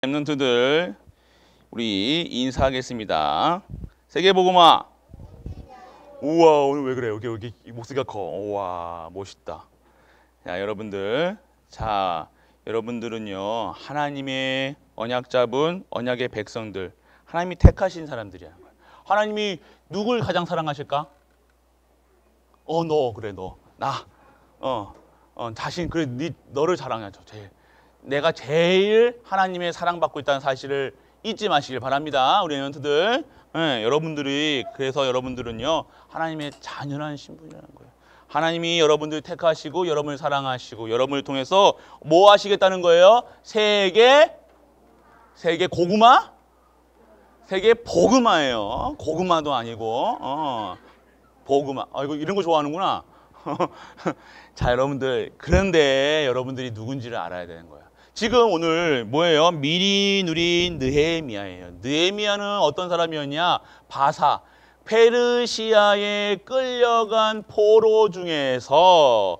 랩런트들 우리 인사하겠습니다. 세계복음화. 우와, 오늘 왜 그래? 여기 목소리가 커. 우와, 멋있다. 자, 여러분들. 자, 여러분들은요, 하나님의 언약 잡은 언약의 백성들, 하나님이 택하신 사람들이라는 거예요. 하나님이 누굴 가장 사랑하실까? 너 그래, 너. 나. 자신, 그래, 너를 사랑하죠. 내가 제일 하나님의 사랑받고 있다는 사실을 잊지 마시길 바랍니다. 우리 랩런트들. 여러분들이, 그래서 여러분들은요, 하나님의 자녀라는 신분이라는 거예요. 하나님이 여러분들 택하시고, 여러분을 사랑하시고, 여러분을 통해서 뭐 하시겠다는 거예요? 세계 고구마? 세계 복음화예요. 고구마도 아니고, 복음화. 이거 이런 거 좋아하는구나. 자, 여러분들. 그런데 여러분들이 누군지를 알아야 되는 거예요. 지금 오늘 뭐예요? 미리 누린 느헤미야예요. 느헤미야는 어떤 사람이었냐? 바사, 페르시아에 끌려간 포로 중에서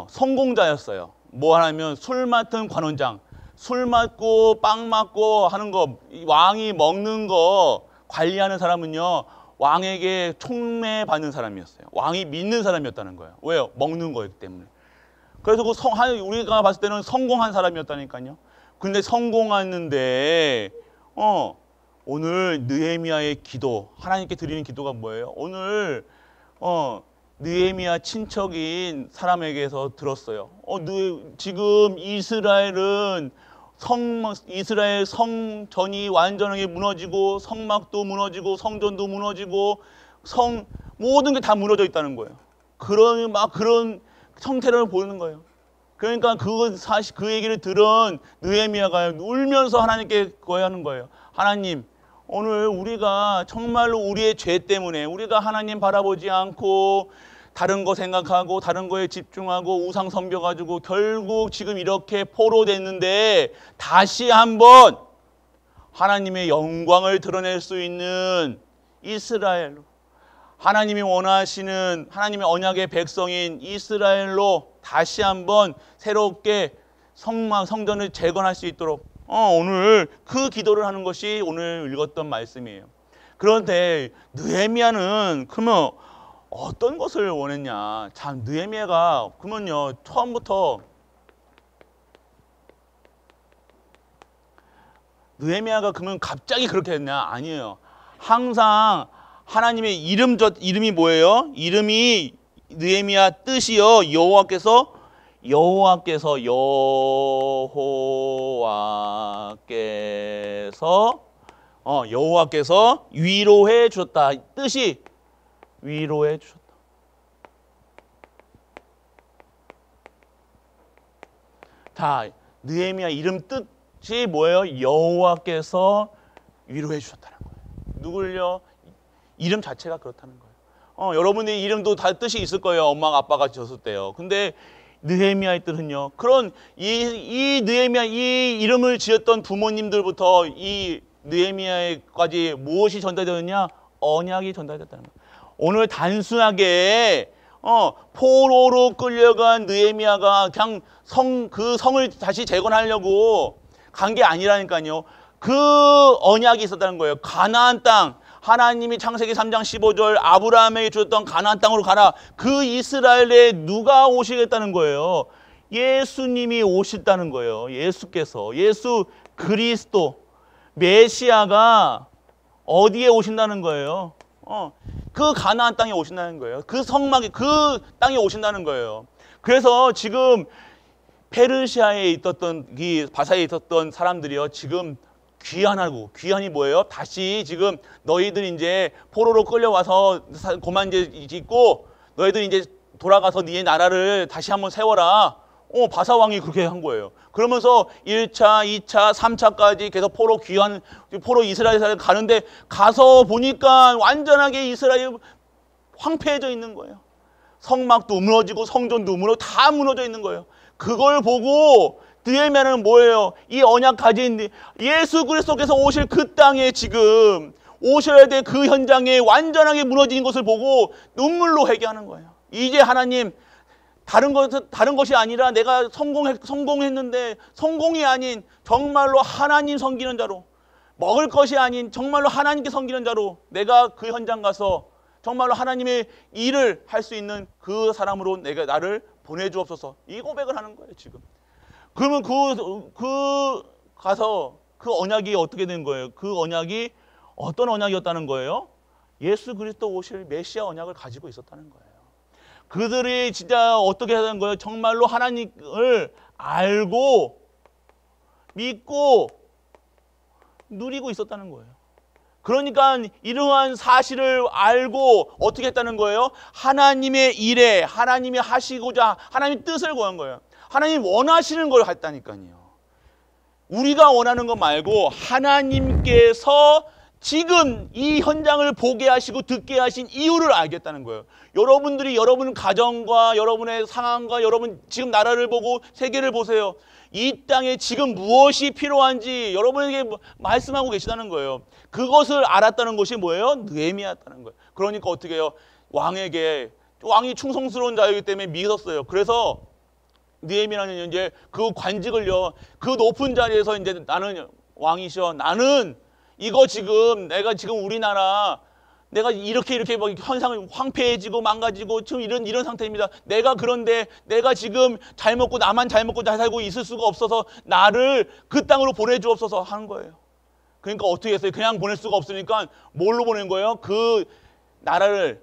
성공자였어요. 뭐 하냐면 술 맡은 관원장, 술 맡고 빵 맡고 하는 거, 왕이 먹는 거 관리하는 사람은요, 왕에게 총매받는 사람이었어요. 왕이 믿는 사람이었다는 거예요. 왜요? 먹는 거였기 때문에. 그래서 우리가 봤을 때는 성공한 사람이었다니까요. 근데 성공했는데 오늘 느헤미야의 기도, 하나님께 드리는 기도가 뭐예요? 오늘 느헤미야 친척인 사람에게서 들었어요. 지금 이스라엘 성전이 완전하게 무너지고, 성막도 무너지고, 성전도 무너지고, 모든 게 다 무너져 있다는 거예요. 그런 형태를 보이는 거예요. 그러니까 그 얘기를 들은 느헤미야가 울면서 하나님께 고하는 거예요. 하나님, 오늘 우리가 정말로 우리의 죄 때문에 우리가 하나님 바라보지 않고 다른 거 생각하고 다른 거에 집중하고 우상 섬겨가지고 결국 지금 이렇게 포로 됐는데, 다시 한번 하나님의 영광을 드러낼 수 있는 이스라엘로, 하나님이 원하시는 하나님의 언약의 백성인 이스라엘로 다시 한번 새롭게 성전을 재건할 수 있도록 오늘 그 기도를 하는 것이 오늘 읽었던 말씀이에요. 그런데 느헤미야는 그러면 어떤 것을 원했냐? 참, 느헤미야가 그러면요, 처음부터 느헤미야가 그러면 갑자기 그렇게 했냐? 아니에요. 항상 하나님의 이름이 뭐예요? 이름이 느헤미야 뜻이요, 여호와께서 위로해 주셨다. 뜻이 위로해 주셨다. 자, 느헤미야 이름 뜻이 뭐예요? 여호와께서 위로해 주셨다는 거예요. 누굴요? 이름 자체가 그렇다는 거예요. 여러분의 이름도 다 뜻이 있을 거예요. 엄마가 아빠가 지었을 때요. 근데 느헤미야의 뜻은요, 그런 이 느헤미야 이 이름을 지었던 부모님들부터 이 느헤미야에까지 무엇이 전달되었냐? 언약이 전달됐다는 거예요. 오늘 단순하게 포로로 끌려간 느헤미야가 그냥 그 성을 다시 재건하려고 간 게 아니라니까요. 그 언약이 있었다는 거예요. 가나안 땅, 하나님이 창세기 3장 15절 아브라함에게 주었던 가나안 땅으로 가라. 그 이스라엘에 누가 오시겠다는 거예요? 예수님이 오신다는 거예요. 예수 그리스도 메시아가 어디에 오신다는 거예요? 그 가나안 땅에 오신다는 거예요. 그 성막이 그 땅에 오신다는 거예요. 그래서 지금 페르시아에 있었던 이 바사에 있었던 사람들이요, 지금 귀환이 뭐예요? 다시 지금 너희들 이제 포로로 끌려와서 고만 이제 있고, 너희들 이제 돌아가서 네 나라를 다시 한번 세워라. 바사 왕이 그렇게 한 거예요. 그러면서 1차, 2차, 3차까지 계속 포로 이스라엘 가는데, 가서 보니까 완전하게 이스라엘 황폐해져 있는 거예요. 성막도 무너지고 성전도 무너지고 다 무너져 있는 거예요. 그걸 보고 느헤미야는 뭐예요? 이 언약 가진 예수 그리스도께서 오실 그 땅에 지금 오셔야 될 그 현장에 완전하게 무너진 것을 보고 눈물로 회개하는 거예요. 이제 하나님, 다른 것이 아니라 내가 성공했는데 성공이 아닌 정말로 하나님 섬기는 자로, 먹을 것이 아닌 정말로 하나님께 섬기는 자로 내가 그 현장 가서 정말로 하나님의 일을 할 수 있는 그 사람으로 나를 보내주옵소서. 이 고백을 하는 거예요, 지금. 그러면 가서 그 언약이 어떻게 된 거예요? 그 언약이 어떤 언약이었다는 거예요? 예수 그리스도 오실 메시아 언약을 가지고 있었다는 거예요. 그들이 진짜 어떻게 하는 거예요? 정말로 하나님을 알고 믿고 누리고 있었다는 거예요. 그러니까 이러한 사실을 알고 어떻게 했다는 거예요? 하나님의 일에 하나님이 하시고자 하나님의 뜻을 구한 거예요. 하나님 원하시는 걸 했다니까요. 우리가 원하는 것 말고 하나님께서 지금 이 현장을 보게 하시고 듣게 하신 이유를 알겠다는 거예요. 여러분들이 여러분 가정과 여러분의 상황과 여러분 지금 나라를 보고 세계를 보세요. 이 땅에 지금 무엇이 필요한지 여러분에게 말씀하고 계시다는 거예요. 그것을 알았다는 것이 뭐예요? 느헤미야였다는 거예요. 그러니까 어떻게 해요? 왕이 충성스러운 자이기 때문에 믿었어요. 그래서 느헤미야는 이제 그 관직을요, 그 높은 자리에서 이제 나는 왕이셔. 나는 이거 지금 내가 지금 우리나라 내가 이렇게 막 현상을 황폐해지고 망가지고 지금 이런 상태입니다. 그런데 내가 지금 잘 먹고 나만 잘 먹고 잘 살고 있을 수가 없어서 나를 그 땅으로 보내주옵소서 하는 거예요. 그러니까 어떻게 했어요? 그냥 보낼 수가 없으니까 뭘로 보낸 거예요? 그 나라를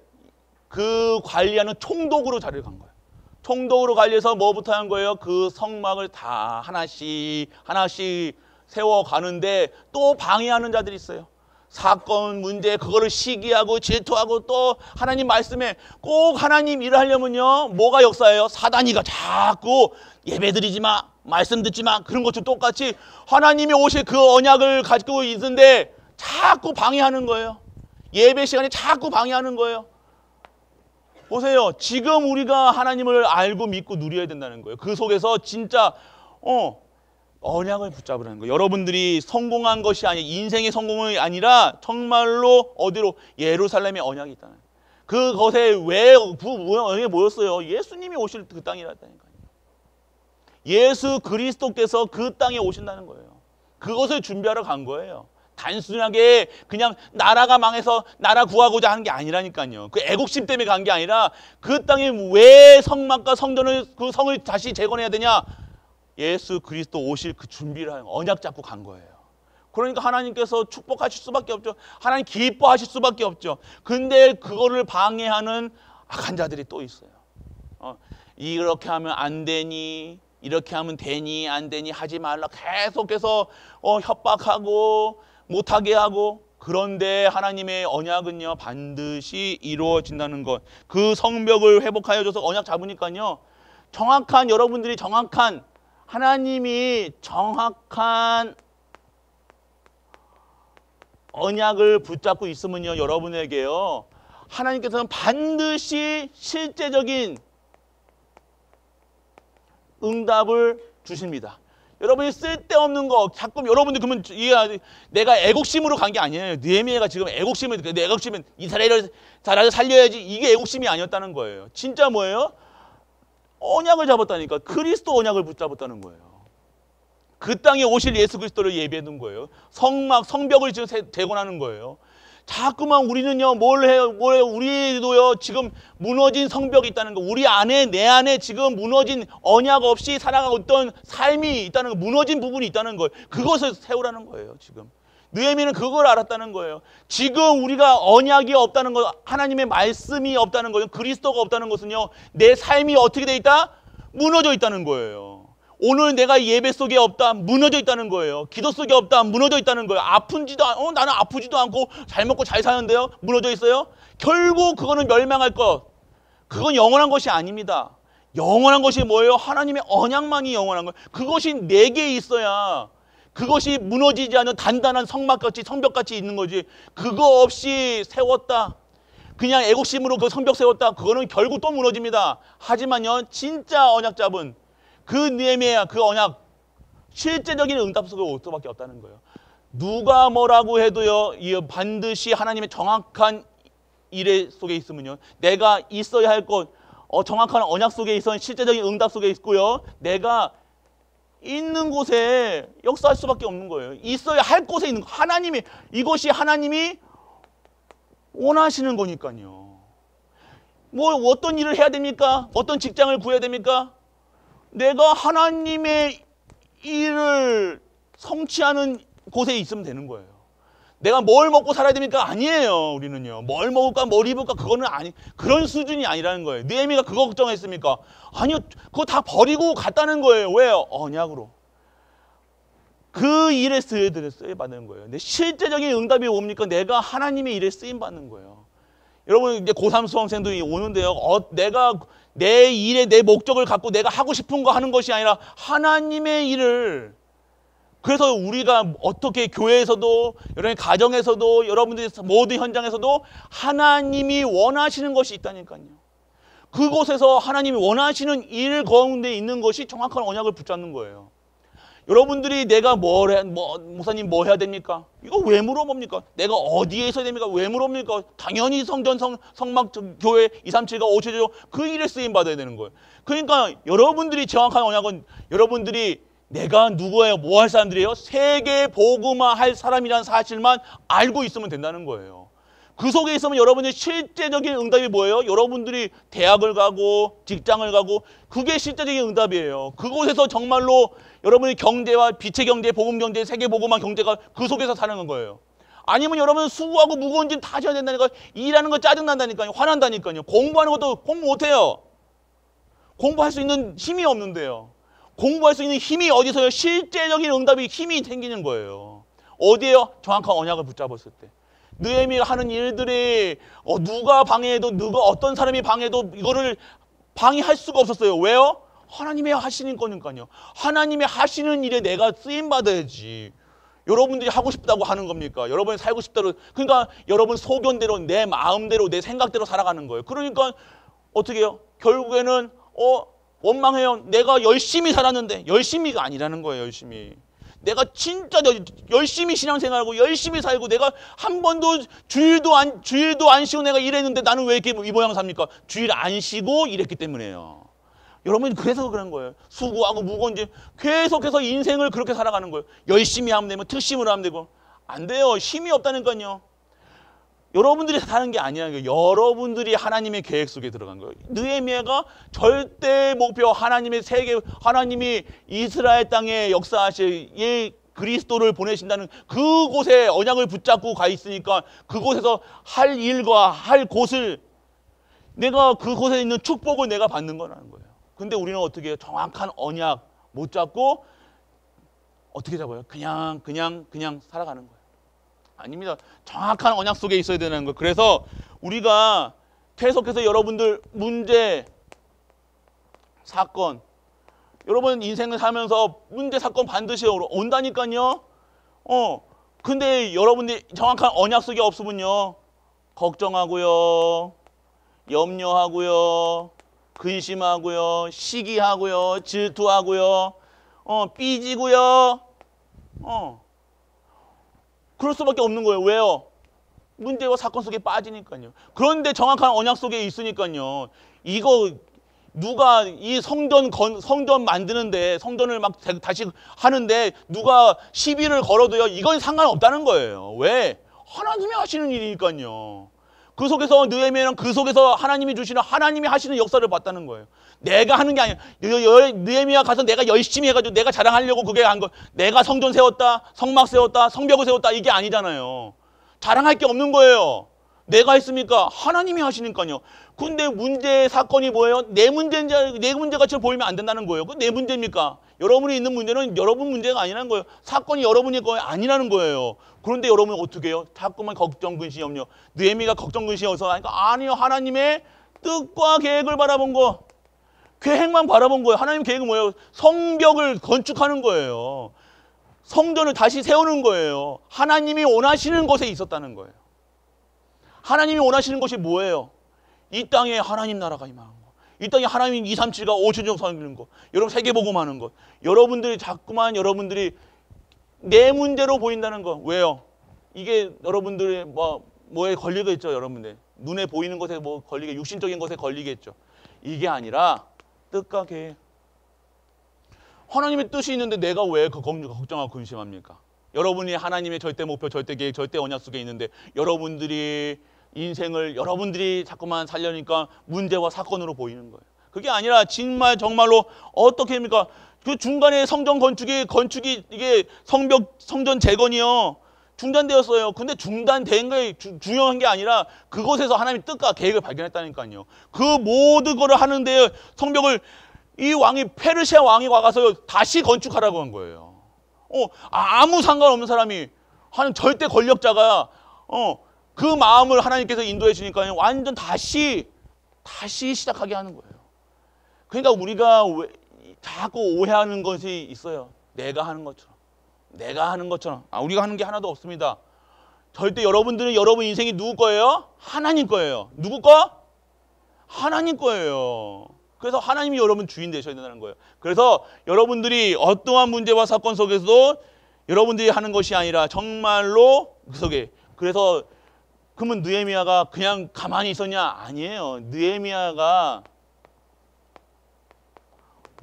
그 관리하는 총독으로 자리를 간 거예요. 총독으로 관리해서 뭐부터 한 거예요? 그 성막을 다 하나씩 세워가는데 또 방해하는 자들이 있어요. 사건, 문제, 그거를 시기하고 질투하고 또 하나님 말씀에 꼭 하나님 일을 하려면요, 뭐가 역사예요? 사단이가 자꾸 예배드리지 마, 말씀 듣지 마, 그런 것도 똑같이 하나님이 오실 그 언약을 가지고 있는데 자꾸 방해하는 거예요. 예배 시간에 자꾸 방해하는 거예요. 보세요. 지금 우리가 하나님을 알고 믿고 누려야 된다는 거예요. 그 속에서 진짜 언약을 붙잡으라는 거예요. 여러분들이 성공한 것이 아니라 인생의 성공이 아니라 정말로 어디로? 예루살렘의 언약이 있다는 거예요. 그것에 왜 언약이 뭐였어요? 예수님이 오실 그 땅이라니까요. 예수 그리스도께서 그 땅에 오신다는 거예요. 그것을 준비하러 간 거예요. 단순하게 그냥 나라가 망해서 나라 구하고자 하는 게 아니라니까요. 그 애국심 때문에 간 게 아니라 그 땅에 왜 성막과 그 성을 다시 재건해야 되냐? 예수 그리스도 오실 그 준비를 하는 언약 잡고 간 거예요. 그러니까 하나님께서 축복하실 수밖에 없죠. 하나님 기뻐하실 수밖에 없죠. 근데 그거를 방해하는 악한 자들이 또 있어요. 이렇게 하면 안 되니, 이렇게 하면 되니 안 되니 하지 말라 계속해서 협박하고 못하게 하고. 그런데 하나님의 언약은요 반드시 이루어진다는 것. 그 성벽을 회복하여 줘서 언약 잡으니까요, 여러분들이 정확한 하나님이 정확한 언약을 붙잡고 있으면요, 여러분에게요 하나님께서는 반드시 실제적인 응답을 주십니다. 여러분이 쓸데없는 거 자꾸 여러분들 그러면 내가 애국심으로 간 게 아니에요. 느헤미야가 지금 내 애국심은 이스라엘을 살려야지, 이게 애국심이 아니었다는 거예요. 진짜 뭐예요? 언약을 잡았다니까. 그리스도 언약을 붙잡았다는 거예요. 그 땅에 오실 예수 그리스도를 예배하는 거예요. 성벽을 지금 재건하는 거예요. 자꾸만 우리는요 뭘 해요? 우리도요 지금 무너진 성벽이 있다는 거. 내 안에 지금 무너진 언약 없이 살아가고 있던 삶이 있다는 거, 무너진 부분이 있다는 거예요. 그것을 세우라는 거예요. 지금 느헤미야는 그걸 알았다는 거예요. 지금 우리가 언약이 없다는 것, 하나님의 말씀이 없다는 거예요. 그리스도가 없다는 것은요, 내 삶이 어떻게 돼 있다? 무너져 있다는 거예요. 오늘 내가 예배 속에 없다, 무너져 있다는 거예요. 기도 속에 없다, 무너져 있다는 거예요. 나는 아프지도 않고 잘 먹고 잘 사는데요, 무너져 있어요. 결국 그거는 멸망할 것. 그건 영원한 것이 아닙니다. 영원한 것이 뭐예요? 하나님의 언약만이 영원한 거예요. 그것이 내게 있어야 그것이 무너지지 않은 단단한 성벽같이 있는 거지. 그거 없이 세웠다, 그냥 애국심으로 그 성벽 세웠다, 그거는 결국 또 무너집니다. 하지만요, 진짜 언약 잡은 그 느헤미야, 그 언약 실제적인 응답 속에 올 수밖에 없다는 거예요. 누가 뭐라고 해도요, 반드시 하나님의 정확한 일에 속에 있으면요, 내가 있어야 할 것, 정확한 언약 속에 있어 실제적인 응답 속에 있고요. 내가 있는 곳에 역사할 수밖에 없는 거예요. 있어야 할 곳에 있는 거. 하나님이 이것이 하나님이 원하시는 거니까요. 뭐 어떤 일을 해야 됩니까? 어떤 직장을 구해야 됩니까? 내가 하나님의 일을 성취하는 곳에 있으면 되는 거예요. 내가 뭘 먹고 살아야 됩니까? 아니에요. 우리는요. 뭘 먹을까 뭘 입을까 그거는 그런 수준이 아니라는 거예요. 느헤미야가 그거 걱정했습니까? 아니요. 그거 다 버리고 갔다는 거예요. 왜요? 언약으로. 그 일에 쓰여받는 거예요. 근데 실제적인 응답이 뭡니까? 내가 하나님의 일에 쓰임받는 거예요. 여러분 이제 고3 수험생들이 오는데요. 내가 내 일에 내 목적을 갖고 내가 하고 싶은 거 하는 것이 아니라 하나님의 일을. 그래서 우리가 어떻게 교회에서도 여러분 가정에서도 여러분들의 모든 현장에서도 하나님이 원하시는 것이 있다니까요. 그곳에서 하나님이 원하시는 일 가운데 있는 것이 정확한 언약을 붙잡는 거예요. 여러분들이 내가 목사님 뭐 해야 됩니까? 이거 왜 물어봅니까? 내가 어디에 있어야 됩니까? 왜 물어봅니까? 당연히 성전, 성막, 교회 237가 5체조 그 일에 쓰임 받아야 되는 거예요. 그러니까 여러분들이 정확한 언약은 여러분들이 내가 누구예요? 뭐 할 사람들이에요? 세계 복음화 할 사람이라는 사실만 알고 있으면 된다는 거예요. 그 속에 있으면 여러분의 실제적인 응답이 뭐예요? 여러분들이 대학을 가고 직장을 가고 그게 실제적인 응답이에요. 그곳에서 정말로 여러분의 경제와 빛의 경제, 복음 경제, 세계 복음화 경제가 그 속에서 사는 거예요. 아니면 여러분은 수고하고 무거운 짐 다 져야 된다니까 일하는 거 짜증난다니까요. 화난다니까요. 공부하는 것도 공부 못해요. 공부할 수 있는 힘이 없는데요. 공부할 수 있는 힘이 어디서요? 실제적인 응답이 힘이 생기는 거예요. 어디에요? 정확한 언약을 붙잡았을 때. 느헤미야가 하는 일들이 누가 방해해도 누가 어떤 사람이 방해해도 이거를 방해할 수가 없었어요. 왜요? 하나님이 하시는 거니까요. 하나님이 하시는 일에 내가 쓰임 받아야지. 여러분들이 하고 싶다고 하는 겁니까? 여러분이 살고 싶다고. 그러니까 여러분 소견대로 내 마음대로 내 생각대로 살아가는 거예요. 그러니까 어떻게 해요? 결국에는 원망해요. 내가 열심히 살았는데 열심히가 아니라는 거예요. 열심히. 내가 진짜 열심히 신앙생활하고 열심히 살고 내가 한 번도 주일도 안 쉬고 내가 일했는데 나는 왜 이렇게 이 모양 삽니까? 주일 안 쉬고 일했기 때문에요. 여러분 그래서 그런 거예요. 수고하고 무거운 짐 계속해서 인생을 그렇게 살아가는 거예요. 열심히 하면 되면 특심으로 하면 되고 안 돼요. 힘이 없다니까요. 여러분들이 사는 게 아니야. 여러분들이 하나님의 계획 속에 들어간 거예요. 느헤미야가 절대 목표 하나님의 세계, 하나님이 이스라엘 땅에 역사하실 그리스도를 보내신다는 그곳에 언약을 붙잡고 가 있으니까 그곳에서 할 일과 할 곳을 내가 그곳에 있는 축복을 내가 받는 거라는 거예요. 근데 우리는 어떻게 해요? 정확한 언약 못 잡고 어떻게 잡아요? 그냥 살아가는 거예요. 아닙니다. 정확한 언약 속에 있어야 되는 거예요. 그래서 우리가 계속해서 여러분들 문제, 사건, 여러분 인생을 살면서 문제, 사건 반드시 온다니까요. 근데 여러분들이 정확한 언약 속에 없으면요. 걱정하고요. 염려하고요. 근심하고요. 시기하고요. 질투하고요. 삐지고요. 그럴 수밖에 없는 거예요. 왜요? 문제와 사건 속에 빠지니까요. 그런데 정확한 언약 속에 있으니까요. 이거 누가 이 성전 만드는데 성전을 막 다시 하는데 누가 시비를 걸어도요. 이건 상관없다는 거예요. 왜? 하나님이 하시는 일이니까요. 그 속에서 느헤미야는 그 속에서 하나님이 주시는 하나님이 하시는 역사를 봤다는 거예요. 내가 하는 게 아니야. 느헤미야 가서 내가 열심히 해가지고 내가 자랑하려고 그게 한 거. 내가 성전 세웠다, 성막 세웠다, 성벽을 세웠다 이게 아니잖아요. 자랑할 게 없는 거예요. 내가 했습니까? 하나님이 하시니까요. 근데 문제 사건이 뭐예요? 내 문제같이 보이면 안 된다는 거예요. 그 내 문제입니까? 여러분이 있는 문제는 여러분 문제가 아니라는 거예요. 사건이 여러분의 거 아니라는 거예요. 그런데 여러분은 어떻게 해요? 자꾸만 걱정, 근심, 염려. 느헤미야가 걱정, 근심, 염려 하니까 아니요. 하나님의 뜻과 계획을 바라본 거. 계획만 바라본 거예요. 하나님 계획은 뭐예요? 성벽을 건축하는 거예요. 성전을 다시 세우는 거예요. 하나님이 원하시는 곳에 있었다는 거예요. 하나님이 원하시는 것이 뭐예요? 이 땅에 하나님 나라가 임하는 거. 이 땅에 하나님 237가 5천정 사는 거. 여러분 세계복음하는 거. 여러분들이 자꾸만 여러분들이 내 문제로 보인다는 거. 왜요? 이게 여러분들의 뭐에 걸리겠죠. 여러분들. 눈에 보이는 것에 걸리게 육신적인 것에 걸리겠죠. 이게 아니라 뜻과 계획. 하나님의 뜻이 있는데 내가 왜 그 걱정하고 근심합니까? 여러분이 하나님의 절대 목표, 절대 계획, 절대 언약 속에 있는데 여러분들이 인생을 여러분들이 자꾸만 살려니까 문제와 사건으로 보이는 거예요. 그게 아니라 정말로 어떻게 합니까? 그 중간에 성전 건축이 이게 성전 재건이요. 중단되었어요. 근데 중단된 게 중요한 게 아니라 그곳에서 하나님의 뜻과 계획을 발견했다니까요. 그 모든 거를 하는데 성벽을 이 왕이 페르시아 왕이 와가서 다시 건축하라고 한 거예요. 아무 상관없는 사람이 하는 절대 권력자가 그 마음을 하나님께서 인도해 주니까요. 완전 다시 시작하게 하는 거예요. 그러니까 우리가 자꾸 오해하는 것이 있어요. 내가 하는 것처럼. 우리가 하는 게 하나도 없습니다. 절대 여러분 인생이 누구 거예요? 하나님 거예요. 누구 거? 하나님 거예요. 그래서 하나님이 여러분 주인 되셔야 된다는 거예요. 그래서 여러분들이 어떠한 문제와 사건 속에서도 여러분들이 하는 것이 아니라 정말로 그 속에. 그래서 그러면 느헤미야가 그냥 가만히 있었냐? 아니에요. 느헤미야가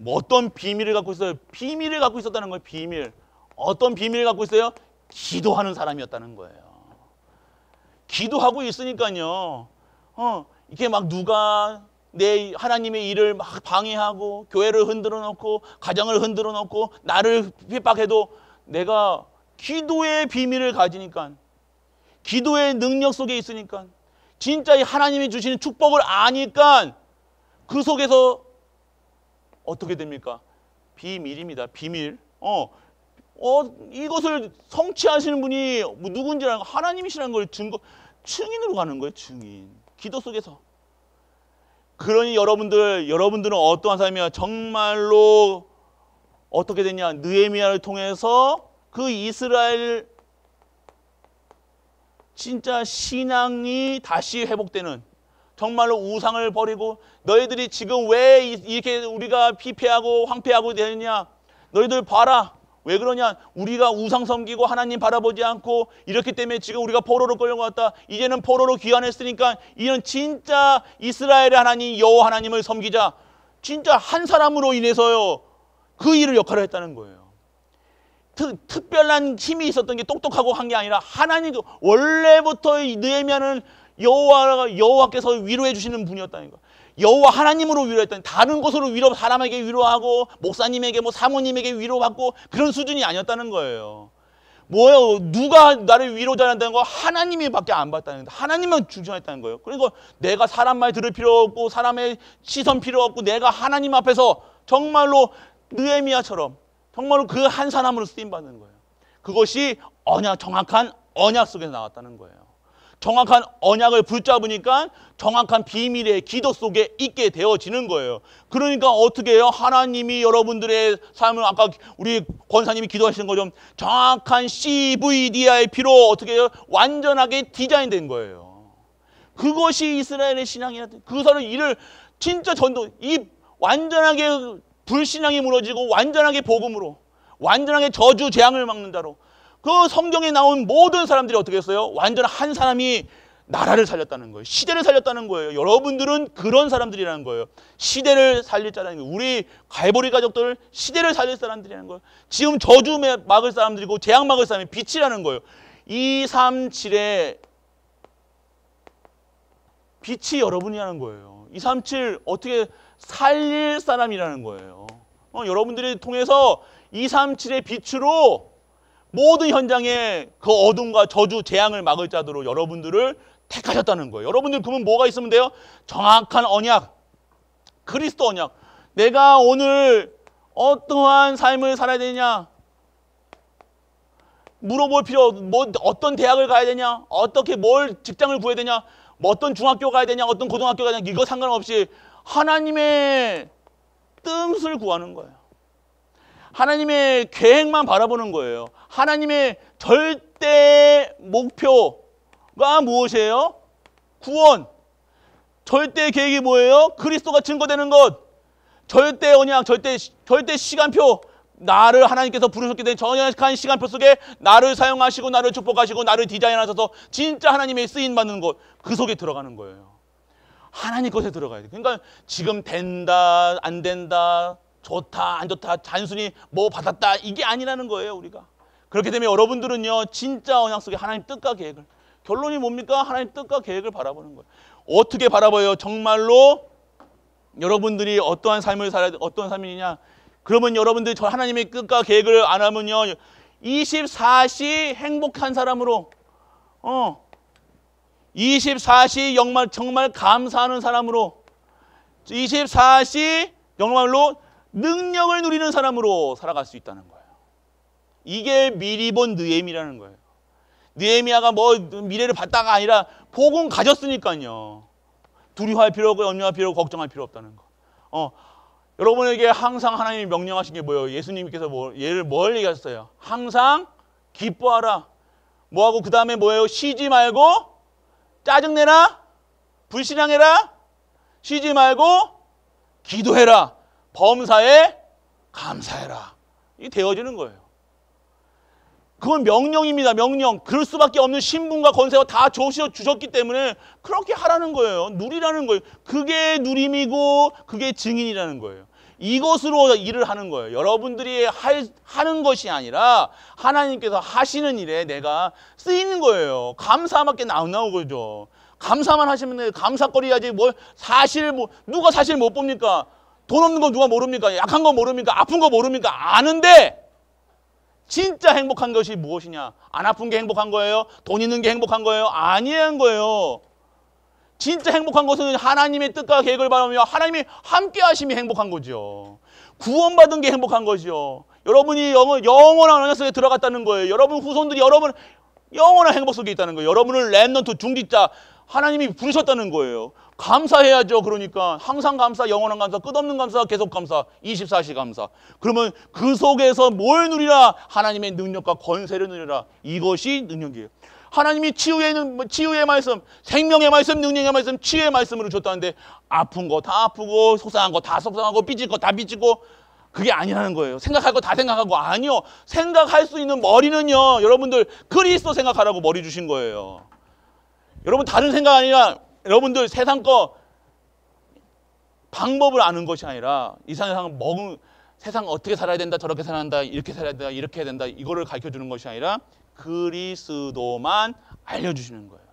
뭐 어떤 비밀을 갖고 있어요? 비밀을 갖고 있었다는 거예요. 비밀. 어떤 비밀을 갖고 있어요? 기도하는 사람이었다는 거예요. 기도하고 있으니까요. 이게 막 누가 내 하나님의 일을 막 방해하고 교회를 흔들어 놓고 가정을 흔들어 놓고 나를 핍박해도 내가 기도의 비밀을 가지니까 기도의 능력 속에 있으니까 진짜 이 하나님이 주시는 축복을 아니까 그 속에서 어떻게 됩니까? 비밀입니다. 비밀. 이것을 성취하시는 분이 누군지라는 거, 하나님이시라는 걸 증인으로 가는 거예요. 증인. 기도 속에서. 그러니 여러분들은 어떠한 삶이야? 정말로 어떻게 됐냐? 느헤미야를 통해서 그 이스라엘 진짜 신앙이 다시 회복되는, 정말로 우상을 버리고 너희들이 지금 왜 이렇게 우리가 피폐하고 황폐하고 되느냐? 너희들 봐라. 왜 그러냐? 우리가 우상 섬기고 하나님 바라보지 않고 이렇기 때문에 지금 우리가 포로로 끌려갔다. 이제는 포로로 귀환했으니까 이는 진짜 이스라엘의 하나님 여호와 하나님을 섬기자. 진짜 한 사람으로 인해서요. 그 일을 역할을 했다는 거예요. 특별한 힘이 있었던 게 똑똑하고 한 게 아니라 하나님 원래부터 느헤미야는 여호와께서 위로해 주시는 분이었다는 거예요. 여호와 하나님으로 위로했다니 다른 곳으로 사람에게 위로하고 목사님에게 사모님에게 위로받고 그런 수준이 아니었다는 거예요. 뭐예요? 누가 나를 위로자한다는 거? 하나님이밖에 안 받다는 거예요. 하나님만 중심했다는 거예요. 그리고 내가 사람 말 들을 필요 없고 사람의 시선 필요 없고 내가 하나님 앞에서 정말로 느헤미야처럼 정말로 그 한 사람으로 쓰임받는 거예요. 그것이 정확한 언약 속에서 나왔다는 거예요. 정확한 언약을 붙잡으니까 정확한 비밀의 기도 속에 있게 되어지는 거예요. 그러니까 어떻게 해요? 하나님이 여러분들의 삶을 아까 우리 권사님이 기도하시는 것처럼 정확한 CVDI의 피로 어떻게 해요? 완전하게 디자인된 거예요. 그것이 이스라엘의 신앙이야. 그 사람 일을 진짜 이 완전하게 불신앙이 무너지고 완전하게 복음으로 완전하게 저주 재앙을 막는 자로 그 성경에 나온 모든 사람들이 어떻게 했어요? 완전 한 사람이 나라를 살렸다는 거예요. 시대를 살렸다는 거예요. 여러분들은 그런 사람들이라는 거예요. 시대를 살릴 자라는 거예요. 우리 갈보리 가족들 시대를 살릴 사람들이라는 거예요. 지금 저주 막을 사람들이고 재앙 막을 사람이 빛이라는 거예요. 237의 빛이 여러분이라는 거예요. 237 어떻게 살릴 사람이라는 거예요. 여러분들이 통해서 237의 빛으로 모든 현장에 그 어둠과 저주, 재앙을 막을 자도록 여러분들을 택하셨다는 거예요. 여러분들 그러면 뭐가 있으면 돼요? 정확한 언약, 그리스도 언약. 내가 오늘 어떠한 삶을 살아야 되냐? 물어볼 필요, 어떤 대학을 가야 되냐? 어떻게 직장을 구해야 되냐? 어떤 중학교 가야 되냐? 어떤 고등학교 가야 되냐? 이거 상관없이 하나님의 뜻을 구하는 거예요. 하나님의 계획만 바라보는 거예요. 하나님의 절대 목표가 무엇이에요? 구원. 절대 계획이 뭐예요? 그리스도가 증거되는 것. 절대 언약, 절대 시간표. 나를 하나님께서 부르셨기 때문에 정확한 시간표 속에 나를 사용하시고 나를 축복하시고 나를 디자인하셔서 진짜 하나님의 쓰임받는 것. 그 속에 들어가는 거예요. 하나님 것에 들어가야 돼. 그러니까 지금 된다, 안 된다, 좋다, 안 좋다, 단순히 뭐 받았다 이게 아니라는 거예요, 우리가. 그렇게 되면 여러분들은요, 진짜 언약 속에 하나님 뜻과 계획을, 결론이 뭡니까? 하나님 뜻과 계획을 바라보는 거예요. 어떻게 바라봐요? 정말로 여러분들이 어떠한 삶을 살아야 돼? 어떠한 삶이냐? 그러면 여러분들이 저 하나님의 뜻과 계획을 안 하면요, 24시 행복한 사람으로, 24시 정말 감사하는 사람으로, 24시 정말로 능력을 누리는 사람으로 살아갈 수 있다는 거예요. 이게 미리 본 느헤미야라는 거예요. 느헤미야가 뭐 미래를 봤다가 아니라 복음 가졌으니까요. 두려워할 필요 없고 염려할 필요 없고 걱정할 필요 없다는 거. 여러분에게 항상 하나님이 명령하신 게 뭐예요? 예수님께서 뭘 얘기하셨어요? 항상 기뻐하라. 뭐하고 그 다음에 뭐예요? 쉬지 말고 짜증내라. 불신앙해라. 쉬지 말고 기도해라. 범사에 감사해라. 이게 되어지는 거예요. 그건 명령입니다. 명령. 그럴 수밖에 없는 신분과 권세가 다 주셨기 때문에 그렇게 하라는 거예요. 누리라는 거예요. 그게 누림이고 그게 증인이라는 거예요. 이것으로 일을 하는 거예요. 여러분들이 하는 것이 아니라 하나님께서 하시는 일에 내가 쓰이는 거예요. 감사밖에 안 나오죠. 감사만 하시면 돼요. 감사거리야지 뭘 사실 누가 사실 못 봅니까? 돈 없는 거 누가 모릅니까? 약한 거 모릅니까? 아픈 거 모릅니까? 아는데 진짜 행복한 것이 무엇이냐? 안 아픈 게 행복한 거예요? 돈 있는 게 행복한 거예요? 아니한 거예요. 진짜 행복한 것은 하나님의 뜻과 계획을 바라며 하나님이 함께 하심이 행복한 거죠. 구원받은 게 행복한 거죠. 여러분이 영원한 언약 속에 들어갔다는 거예요. 여러분 후손들이 여러분 영원한 행복 속에 있다는 거예요. 여러분을 렘넌트 중직자 하나님이 부르셨다는 거예요. 감사해야죠. 그러니까 항상 감사, 영원한 감사, 끝없는 감사, 계속 감사, 24시 감사. 그러면 그 속에서 뭘 누리라? 하나님의 능력과 권세를 누리라. 이것이 능력이에요. 하나님이 치유의 말씀, 생명의 말씀, 능력의 말씀, 치유의 말씀으로 줬다는데 아픈 거 다 아프고 속상한 거 다 속상하고 삐질 거 다 삐지고 그게 아니라는 거예요. 생각할 거 다 생각하고 아니요. 생각할 수 있는 머리는요. 여러분들 그리스도 생각하라고 머리 주신 거예요. 여러분 다른 생각 아니라 여러분들 세상 거 방법을 아는 것이 아니라 이 세상 어떻게 살아야 된다, 저렇게 살아야 된다, 이렇게 살아야 된다, 이렇게 해야 된다 이거를 가르쳐주는 것이 아니라 그리스도만 알려주시는 거예요.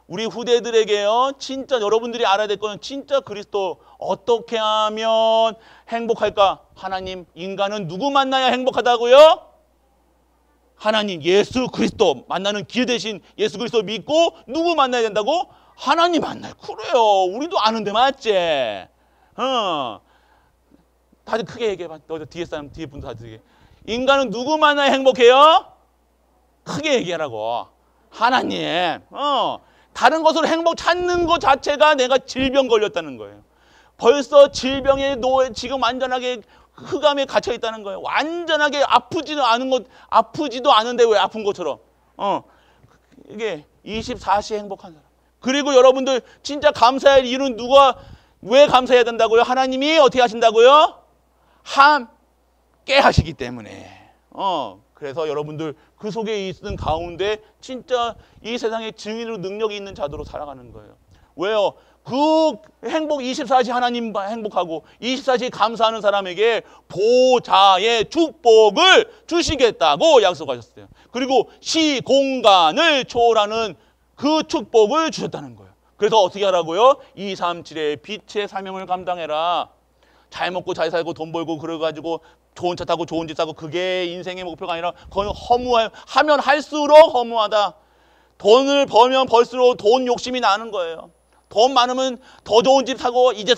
우리 후대들에게요, 진짜 여러분들이 알아야 될 거는 진짜 그리스도 어떻게 하면 행복할까? 하나님, 인간은 누구 만나야 행복하다고요? 하나님, 예수 그리스도 만나는 길 대신 예수 그리스도 믿고 누구 만나야 된다고? 하나님 만날. 그래요. 우리도 아는데 맞지? 다들 크게 얘기해봐. 너 뒤에 분들 다들 얘기해. 인간은 누구 만나야 행복해요? 크게 얘기하라고. 하나님. 다른 것으로 행복 찾는 것 자체가 내가 질병 걸렸다는 거예요. 벌써 질병의 노예 지금 완전하게 흑암에 갇혀 있다는 거예요. 완전하게 아프지도 않은데 왜 아픈 것처럼. 이게 24시 행복한 사람. 그리고 여러분들 진짜 감사할 이유는 왜 감사해야 된다고요? 하나님이 어떻게 하신다고요? 함께 하시기 때문에. 그래서 여러분들 그 속에 있는 가운데 진짜 이 세상에 증인으로 능력이 있는 자들로 살아가는 거예요. 왜요? 그 행복 24시 하나님 행복하고 24시 감사하는 사람에게 보좌의 축복을 주시겠다고 약속하셨어요. 그리고 시공간을 초월하는 그 축복을 주셨다는 거예요. 그래서 어떻게 하라고요? 237의 빛의 사명을 감당해라. 잘 먹고 잘 살고 돈 벌고 그래가지고 좋은 차 타고 좋은 집 사고 그게 인생의 목표가 아니라 그건 하면 할수록 허무하다. 돈을 벌면 벌수록 돈 욕심이 나는 거예요. 돈 많으면 더 좋은 집 사고 이제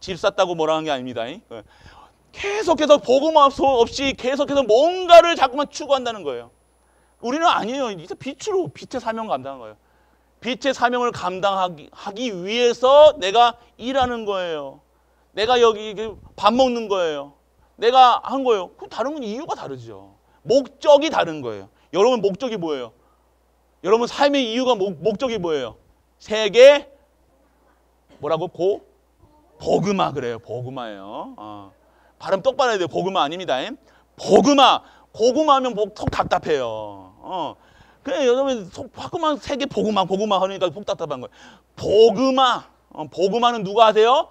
집 샀다고 뭐라는 게 아닙니다. 계속해서 복음 없이 계속해서 뭔가를 자꾸만 추구한다는 거예요. 우리는 아니에요. 이제 빛으로 빛의 사명 감당한 거예요. 빛의 사명을 감당하기 위해서 내가 일하는 거예요. 내가 여기 밥 먹는 거예요. 내가 한 거예요. 그 다른 건 이유가 다르죠. 목적이 다른 거예요. 여러분 목적이 뭐예요? 여러분 삶의 이유가 목적이 뭐예요? 세계 뭐라고? 복음화 그래요. 복음화예요. 발음 똑바로 해야 돼요. 복음화 아닙니다. 복음화. 고구마하면 속 답답해요. 그래 여러분 속 자꾸만 세계 복음화 하니까 속 답답한 거예요. 복음화. 복음하는 누가 하세요?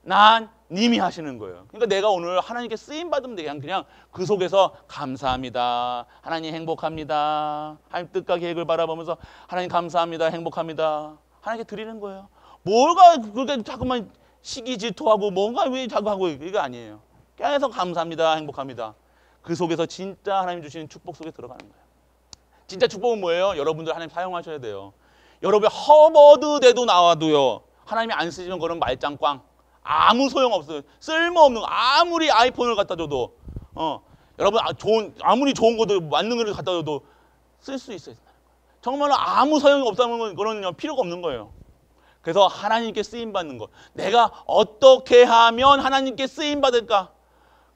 하나님이 하시는 거예요. 그러니까 내가 오늘 하나님께 쓰임 받으면 그냥 그 속에서 감사합니다. 하나님 행복합니다. 하나님 뜻과 계획을 바라보면서 하나님 감사합니다. 행복합니다. 하나님께 드리는 거예요. 뭐가 그렇게 자꾸만 시기 질투하고 뭔가 왜 자꾸 하고 이거 아니에요. 계속 감사합니다. 행복합니다. 그 속에서 진짜 하나님 주시는 축복 속에 들어가는 거예요. 진짜 축복은 뭐예요? 여러분들 하나님 사용하셔야 돼요. 여러분이 허버드 대도 나와도요. 하나님이 안 쓰시는 거는 말짱꽝. 아무 소용없어요. 쓸모없는 거. 아무리 아이폰을 갖다 줘도 여러분 아무리 좋은 것도 맞는 거를 갖다 줘도 쓸 수 있어요. 정말로 아무 소용이 없다는 거는 필요가 없는 거예요. 그래서 하나님께 쓰임 받는 것. 내가 어떻게 하면 하나님께 쓰임 받을까?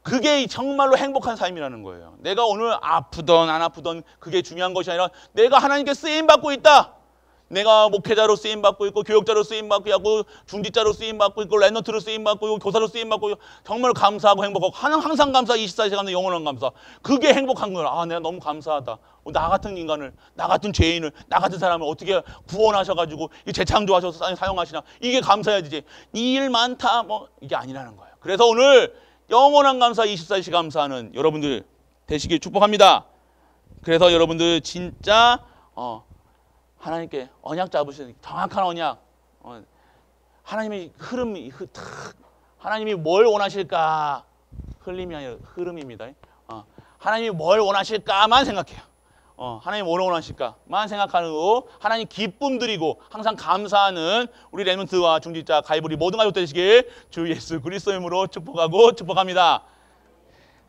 그게 정말로 행복한 삶이라는 거예요. 내가 오늘 아프던 안 아프던 그게 중요한 것이 아니라 내가 하나님께 쓰임 받고 있다. 내가 목회자로 쓰임 받고 있고 교육자로 쓰임 받고 있고 중직자로 쓰임 받고 있고 랩런트로 쓰임 받고 있고 교사로 쓰임 받고 있고 정말 감사하고 행복하고 항상 감사 24시간 영원한 감사. 그게 행복한 거야. 아, 내가 너무 감사하다. 나 같은 인간을, 나 같은 죄인을, 나 같은 사람을 어떻게 구원하셔가지고 재창조하셔서 사용하시나. 이게 감사해야지. 이 일 많다 뭐 이게 아니라는 거예요. 그래서 오늘 영원한 감사 24시 감사하는 여러분들 되시길 축복합니다. 그래서 여러분들 진짜 하나님께 언약 잡으시는 정확한 언약. 하나님의 흐름이 하나님이 뭘 원하실까? 흘림이 아니라 흐름입니다. 하나님이 뭘 원하실까만 생각해요. 하나님 뭘 원하실까만 생각하고 하나님 기쁨 드리고 항상 감사하는 우리 랩런트와 중직자 가이브리 모든 가족 되시길 주 예수 그리스도의 이름으로 축복하고 축복합니다.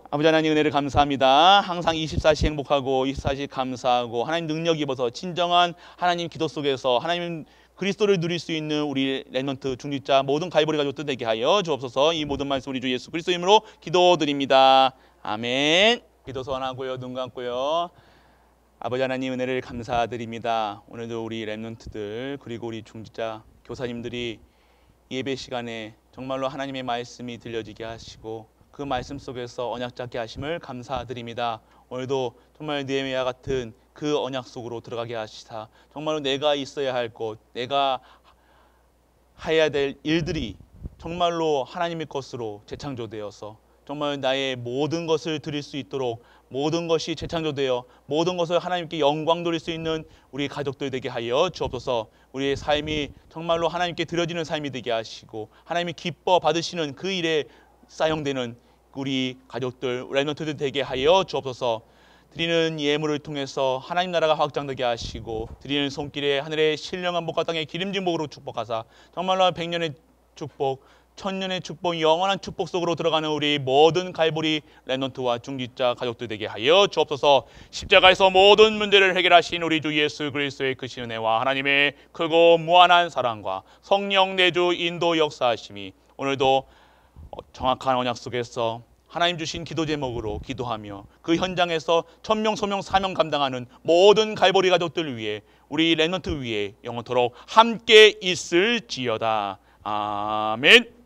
아버지 하나님 은혜를 감사합니다. 항상 24시 행복하고 24시 감사하고 하나님 능력 입어서 진정한 하나님 기도 속에서 하나님 그리스도를 누릴 수 있는 우리 랩런트 중직자 모든 가이브리 가족들 되게 하여 주옵소서. 이 모든 말씀 우리 주 예수 그리스도 이름으로 기도드립니다. 아멘. 기도 소원하고요. 눈 감고요. 아버지 하나님 은혜를 감사드립니다. 오늘도 우리 랩런트들 그리고 우리 중직자 교사님들이 예배 시간에 정말로 하나님의 말씀이 들려지게 하시고 그 말씀 속에서 언약 잡게 하심을 감사드립니다. 오늘도 정말 느헤미야 같은 그 언약 속으로 들어가게 하시사 정말로 내가 있어야 할 곳, 내가 해야 될 일들이 정말로 하나님의 것으로 재창조되어서 정말 나의 모든 것을 드릴 수 있도록 모든 것이 재창조되어 모든 것을 하나님께 영광 돌릴 수 있는 우리 가족들 되게 하여 주옵소서. 우리의 삶이 정말로 하나님께 드려지는 삶이 되게 하시고 하나님이 기뻐 받으시는 그 일에 사용되는 우리 가족들, 랩런트들 되게 하여 주옵소서. 드리는 예물을 통해서 하나님 나라가 확장되게 하시고 드리는 손길에 하늘의 신령한 복과 땅의 기름진 복으로 축복하사 정말로 100년의 축복, 1000년의 축복, 영원한 축복 속으로 들어가는 우리 모든 갈보리 랩런트와 중직자 가족들 되게 하여 주옵소서. 십자가에서 모든 문제를 해결하신 우리 주 예수 그리스도의 크신 은혜와 하나님의 크고 무한한 사랑과 성령 내주 인도 역사하심이 오늘도 정확한 언약 속에서 하나님 주신 기도 제목으로 기도하며 그 현장에서 천명 소명 사명 감당하는 모든 갈보리 가족들 위해 우리 랩런트 위에 영원토록 함께 있을지어다. 아멘.